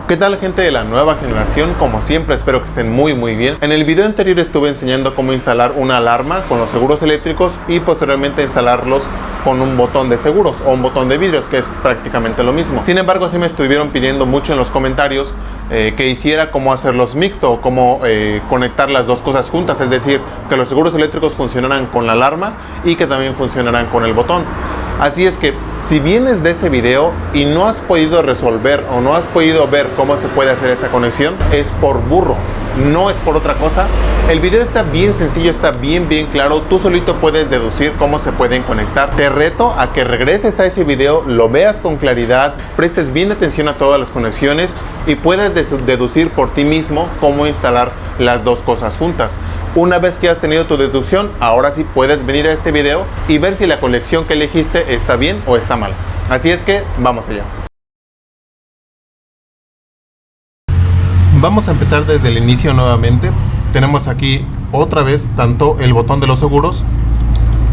¿Qué tal, gente de la nueva generación? Como siempre, espero que estén muy bien. En el video anterior estuve enseñando cómo instalar una alarma con los seguros eléctricos y posteriormente instalarlos con un botón de seguros o un botón de vidrios, que es prácticamente lo mismo. Sin embargo, sí me estuvieron pidiendo mucho en los comentarios que hiciera cómo hacerlos mixto o cómo conectar las dos cosas juntas, es decir, que los seguros eléctricos funcionaran con la alarma y que también funcionaran con el botón. Así es que si vienes de ese video y no has podido resolver o no has podido ver cómo se puede hacer esa conexión, es por burro, no es por otra cosa. El video está bien sencillo, está bien claro. Tú solito puedes deducir cómo se pueden conectar. Te reto a que regreses a ese video, lo veas con claridad, prestes bien atención a todas las conexiones y puedas deducir por ti mismo cómo instalar las dos cosas juntas. Una vez que has tenido tu deducción, ahora sí puedes venir a este video y ver si la conexión que elegiste está bien o está mal. Así es que vamos allá. Vamos a empezar desde el inicio nuevamente. Tenemos aquí otra vez tanto el botón de los seguros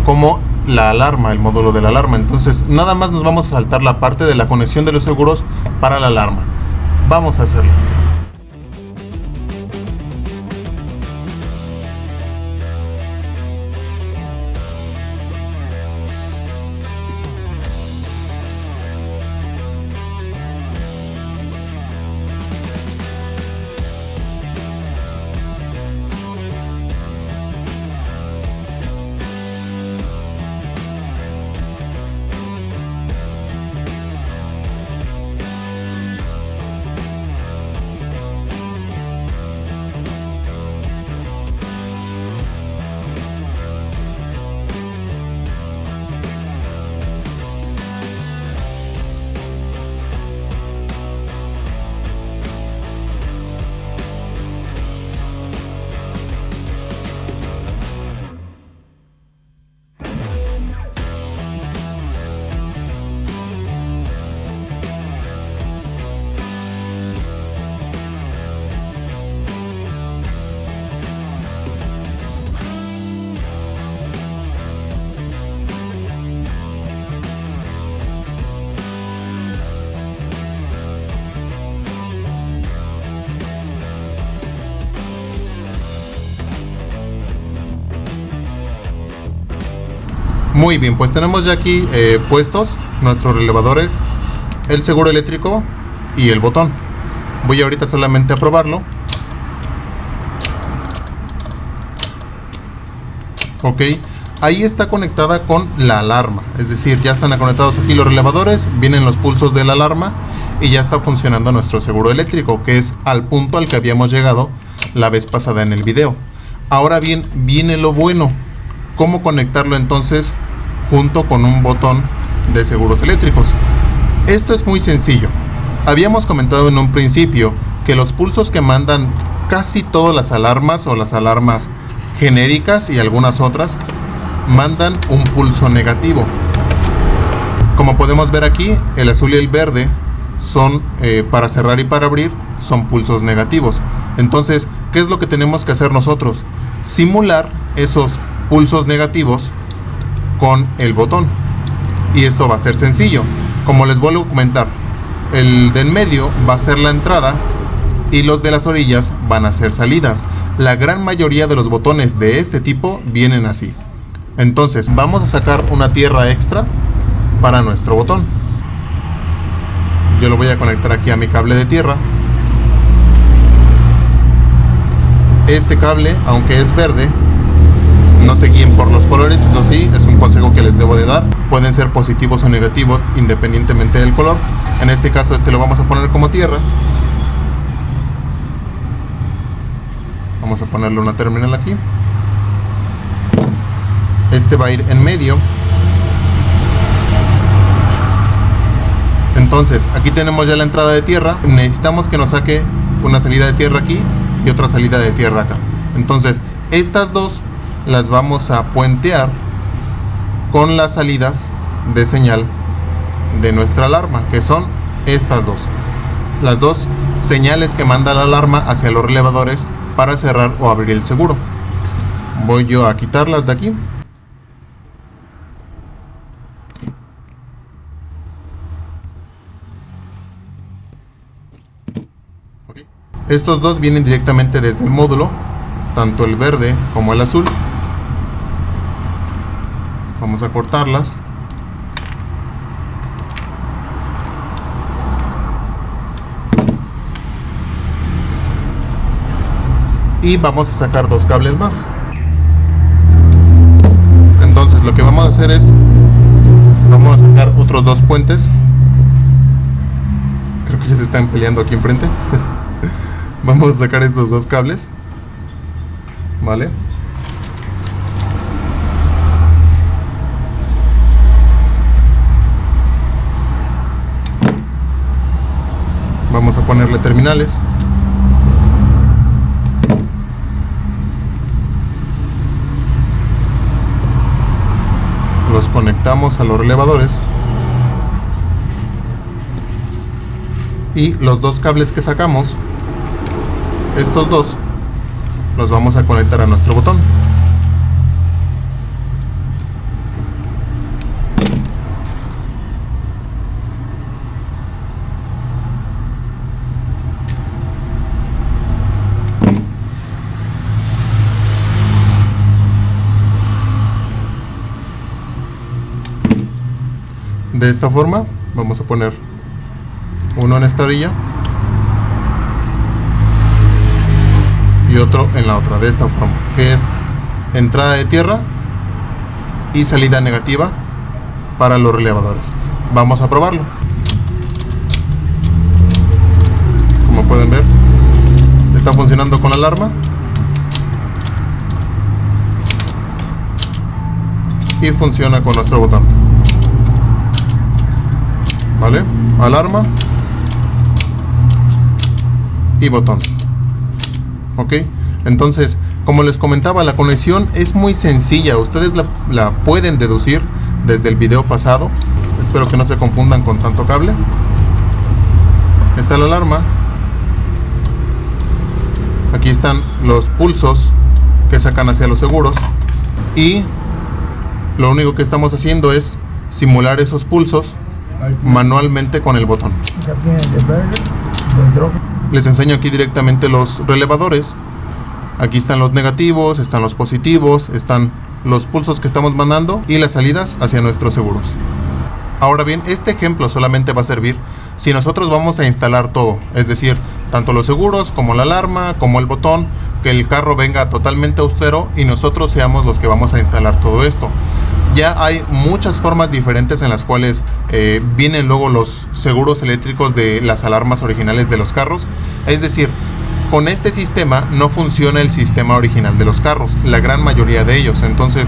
como la alarma, el módulo de la alarma. Entonces nada más nos vamos a saltar la parte de la conexión de los seguros para la alarma. Vamos a hacerlo. Muy bien, pues tenemos ya aquí puestos nuestros relevadores, el seguro eléctrico y el botón. Voy ahorita solamente a probarlo. Ok, ahí está conectada con la alarma, es decir, ya están conectados aquí los relevadores, vienen los pulsos de la alarma y ya está funcionando nuestro seguro eléctrico, que es al punto al que habíamos llegado la vez pasada en el video. Ahora bien, viene lo bueno. ¿Cómo conectarlo entonces junto con un botón de seguros eléctricos? Esto es muy sencillo. Habíamos comentado en un principio que los pulsos que mandan casi todas las alarmas o las alarmas genéricas y algunas otras mandan un pulso negativo. Como podemos ver aquí, el azul y el verde son para cerrar y para abrir, son pulsos negativos. Entonces, ¿qué es lo que tenemos que hacer nosotros? Simular esos pulsos negativos con el botón, y esto va a ser sencillo. Como les vuelvo a comentar, el de en medio va a ser la entrada y los de las orillas van a ser salidas. La gran mayoría de los botones de este tipo vienen así. Entonces vamos a sacar una tierra extra para nuestro botón. Yo lo voy a conectar aquí a mi cable de tierra. Este cable, aunque es verde, no se guíen por los colores, eso sí, es un consejo que les debo de dar. Pueden ser positivos o negativos independientemente del color. En este caso este lo vamos a poner como tierra. Vamos a ponerle una terminal aquí. Este va a ir en medio. Entonces aquí tenemos ya la entrada de tierra. Necesitamos que nos saque una salida de tierra aquí y otra salida de tierra acá. Entonces estas dos las vamos a puentear con las salidas de señal de nuestra alarma, que son estas dos, las dos señales que manda la alarma hacia los relevadores para cerrar o abrir el seguro. Voy yo a quitarlas de aquí. ¿Okay? Estos dos vienen directamente desde el módulo, tanto el verde como el azul. Vamos a cortarlas. Y vamos a sacar dos cables más. Entonces lo que vamos a hacer es, vamos a sacar otros dos puentes. Creo que ya se están peleando aquí enfrente. Vamos a sacar estos dos cables, ¿vale? Vamos a ponerle terminales. Los conectamos a los relevadores. Y los dos cables que sacamos, estos dos, los vamos a conectar a nuestro botón. De esta forma vamos a poner uno en esta orilla y otro en la otra, de esta forma, que es entrada de tierra y salida negativa para los relevadores. Vamos a probarlo. Como pueden ver, está funcionando con la alarma y funciona con nuestro botón. ¿Vale? Alarma y botón. Ok, entonces, como les comentaba, la conexión es muy sencilla. Ustedes la pueden deducir desde el video pasado. Espero que no se confundan con tanto cable. Está la alarma. Aquí están los pulsos que sacan hacia los seguros. Y lo único que estamos haciendo es simular esos pulsos manualmente con el botón. Les enseño aquí directamente los relevadores. Aquí están los negativos, están los positivos, están los pulsos que estamos mandando y las salidas hacia nuestros seguros. Ahora bien, este ejemplo solamente va a servir si nosotros vamos a instalar todo, es decir, tanto los seguros como la alarma, como el botón, que el carro venga totalmente austero y nosotros seamos los que vamos a instalar todo esto. Ya hay muchas formas diferentes en las cuales vienen luego los seguros eléctricos de las alarmas originales de los carros. Es decir, con este sistema no funciona el sistema original de los carros, la gran mayoría de ellos. Entonces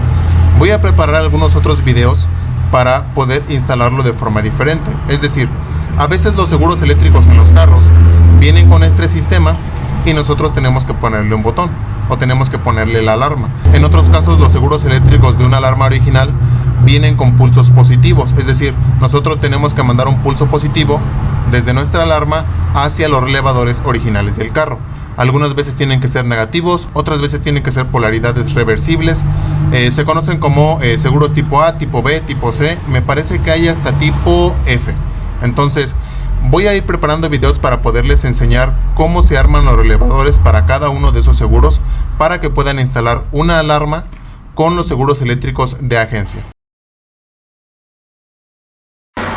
voy a preparar algunos otros videos para poder instalarlo de forma diferente. Es decir, a veces los seguros eléctricos en los carros vienen con este sistema y nosotros tenemos que ponerle un botón o tenemos que ponerle la alarma. En otros casos, los seguros eléctricos de una alarma original vienen con pulsos positivos, es decir, nosotros tenemos que mandar un pulso positivo desde nuestra alarma hacia los relevadores originales del carro. Algunas veces tienen que ser negativos, otras veces tienen que ser polaridades reversibles. Se conocen como seguros tipo A, tipo B, tipo C. Me parece que hay hasta tipo F. Entonces, voy a ir preparando videos para poderles enseñar cómo se arman los relevadores para cada uno de esos seguros, para que puedan instalar una alarma con los seguros eléctricos de agencia.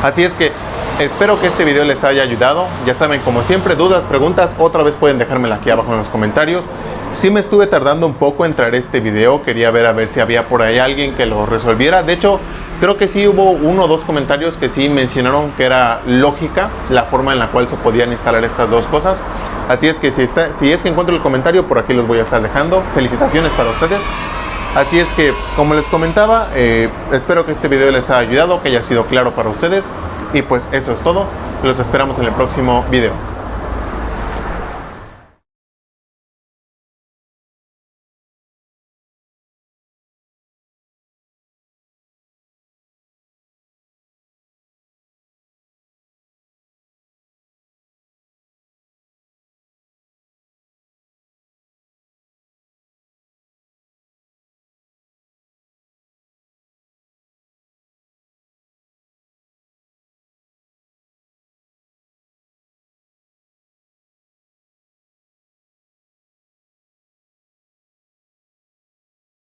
Así es que espero que este video les haya ayudado. Ya saben, como siempre, dudas, preguntas, otra vez pueden dejármela aquí abajo en los comentarios. Sí me estuve tardando un poco en traer este video, quería ver a ver si había por ahí alguien que lo resolviera. De hecho, creo que sí hubo uno o dos comentarios que sí mencionaron que era lógica la forma en la cual se podían instalar estas dos cosas. Así es que si es que encuentro el comentario, por aquí los voy a estar dejando. Felicitaciones para ustedes. Así es que, como les comentaba, espero que este video les haya ayudado, que haya sido claro para ustedes. Y pues eso es todo. Los esperamos en el próximo video.